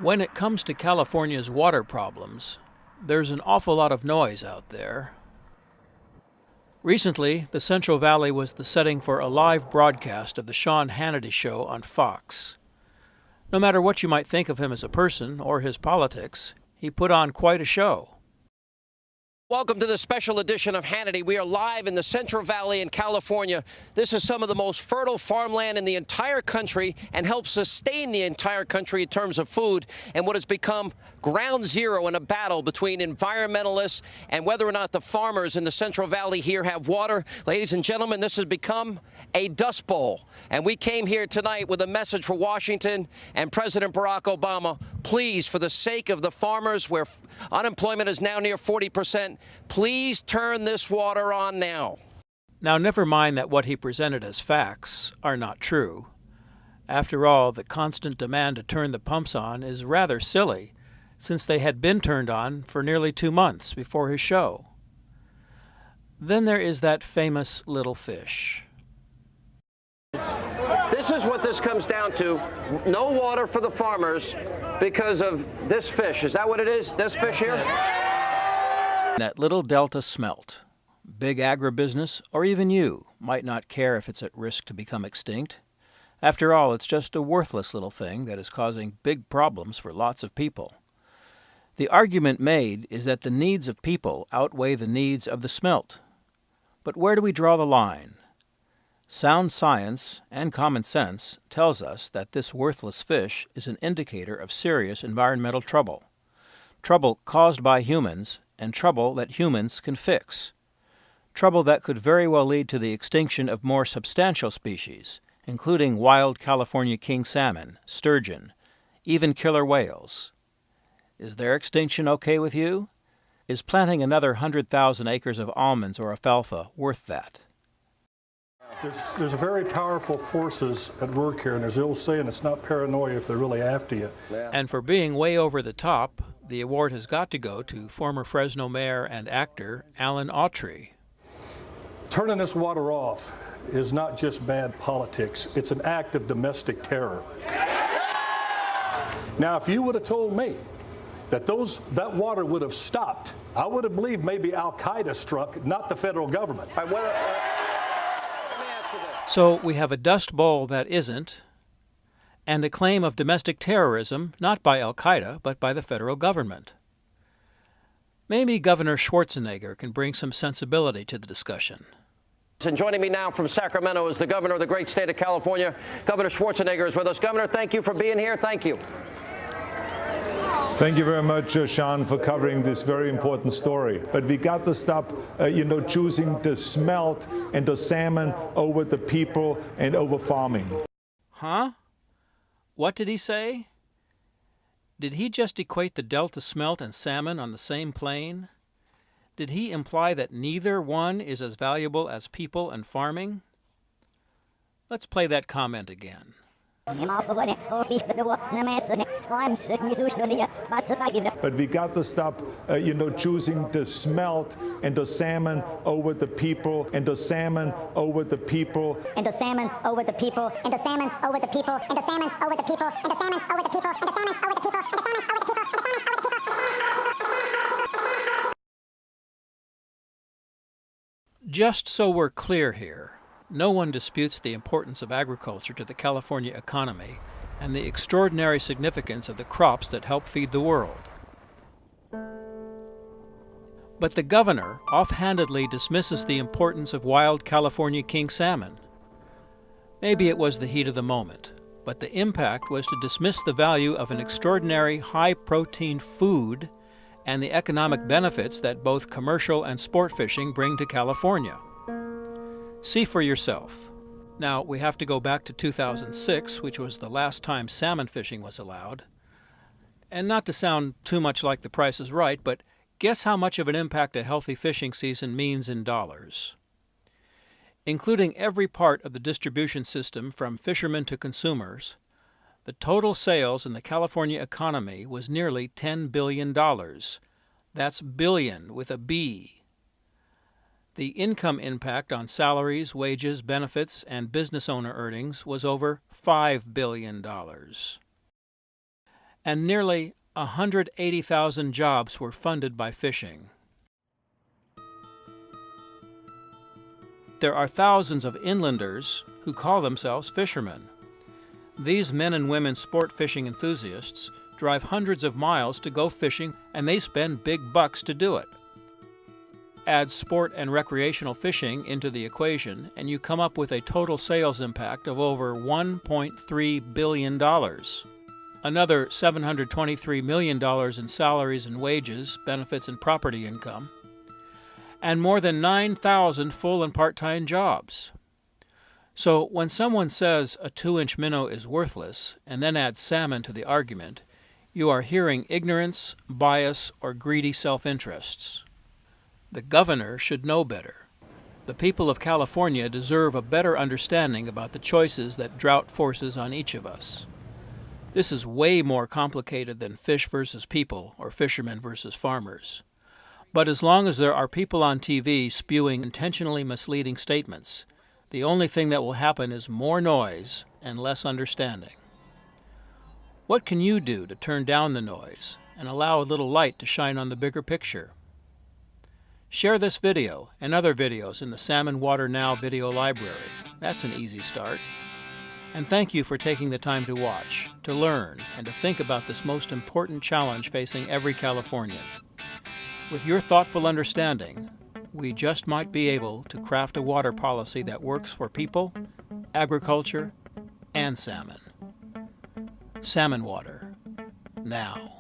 When it comes to California's water problems, there's an awful lot of noise out there. Recently, the Central Valley was the setting for a live broadcast of the Sean Hannity show on Fox. No matter what you might think of him as a person or his politics, he put on quite a show. Welcome to this special edition of Hannity. We are live in the Central Valley in California. This is some of the most fertile farmland in the entire country and helps sustain the entire country in terms of food, and what has become ground zero in a battle between environmentalists and whether or not the farmers in the Central Valley here have water. Ladies and gentlemen, this has become a dust bowl. And we came here tonight with a message for Washington and President Barack Obama. Please, for the sake of the farmers, where unemployment is now near 40%, please turn this water on now. Now, never mind that what he presented as facts are not true. After all, the constant demand to turn the pumps on is rather silly, since they had been turned on for nearly 2 months before his show. Then there is that famous little fish. This is what this comes down to. No water for the farmers because of this fish. Is that what it is? This fish here? That little delta smelt. Big agribusiness, or even you, might not care if it's at risk to become extinct. After all, it's just a worthless little thing that is causing big problems for lots of people. The argument made is that the needs of people outweigh the needs of the smelt. But where do we draw the line? Sound science and common sense tells us that this worthless fish is an indicator of serious environmental trouble. Trouble caused by humans, and trouble that humans can fix. Trouble that could very well lead to the extinction of more substantial species, including wild California king salmon, sturgeon, even killer whales. Is their extinction okay with you? Is planting another 100,000 acres of almonds or alfalfa worth that? There's very powerful forces at work here, and there's the old saying, it's not paranoia if they're really after you. Yeah. And for being way over the top, the award has got to go to former Fresno mayor and actor Alan Autry. Turning this water off is not just bad politics, it's an act of domestic terror. Now, if you would have told me that that water would have stopped, I would have believed maybe Al-Qaeda struck, not the federal government. So we have a dust bowl that isn't, and a claim of domestic terrorism not by Al-Qaeda but by the federal government. Maybe Governor Schwarzenegger can bring some sensibility to the discussion. And joining me now from Sacramento is the governor of the great state of California. Governor Schwarzenegger is with us. Governor, thank you for being here. Thank you. Thank you very much, Sean, for covering this very important story. But we got to stop, choosing the smelt and the salmon over the people and over farming. Huh? What did he say? Did he just equate the delta smelt and salmon on the same plane? Did he imply that neither one is as valuable as people and farming? Let's play that comment again. But we got to stop, choosing the smelt and the salmon over the people, and the salmon over the people, and the salmon over the people, and the salmon over the people, and the salmon over the people, and the salmon over the people, and the salmon over the people, and the salmon over the people, and the salmon over the people, and the salmon over the people. Just so we're clear here, no one disputes the importance of agriculture to the California economy and the extraordinary significance of the crops that help feed the world. But the governor offhandedly dismisses the importance of wild California king salmon. Maybe it was the heat of the moment, but the impact was to dismiss the value of an extraordinary high-protein food and the economic benefits that both commercial and sport fishing bring to California. See for yourself. Now, we have to go back to 2006, which was the last time salmon fishing was allowed. And not to sound too much like The Price is Right, but guess how much of an impact a healthy fishing season means in dollars. Including every part of the distribution system from fishermen to consumers, the total sales in the California economy was nearly $10 billion. That's billion with a B. The income impact on salaries, wages, benefits, and business owner earnings was over $5 billion. and nearly 180,000 jobs were funded by fishing. There are thousands of inlanders who call themselves fishermen. These men and women sport fishing enthusiasts drive hundreds of miles to go fishing, and they spend big bucks to do it. Add sport and recreational fishing into the equation, and you come up with a total sales impact of over $1.3 billion. Another $723 million in salaries and wages, benefits and property income, and more than 9,000 full and part-time jobs. So when someone says a 2-inch minnow is worthless and then adds salmon to the argument, you are hearing ignorance, bias, or greedy self-interests. The governor should know better. The people of California deserve a better understanding about the choices that drought forces on each of us. This is way more complicated than fish versus people or fishermen versus farmers. But as long as there are people on TV spewing intentionally misleading statements, the only thing that will happen is more noise and less understanding. What can you do to turn down the noise and allow a little light to shine on the bigger picture? Share this video and other videos in the Salmon Water Now video library. That's an easy start. And thank you for taking the time to watch, to learn, and to think about this most important challenge facing every Californian. With your thoughtful understanding, we just might be able to craft a water policy that works for people, agriculture, and salmon. Salmon water, now.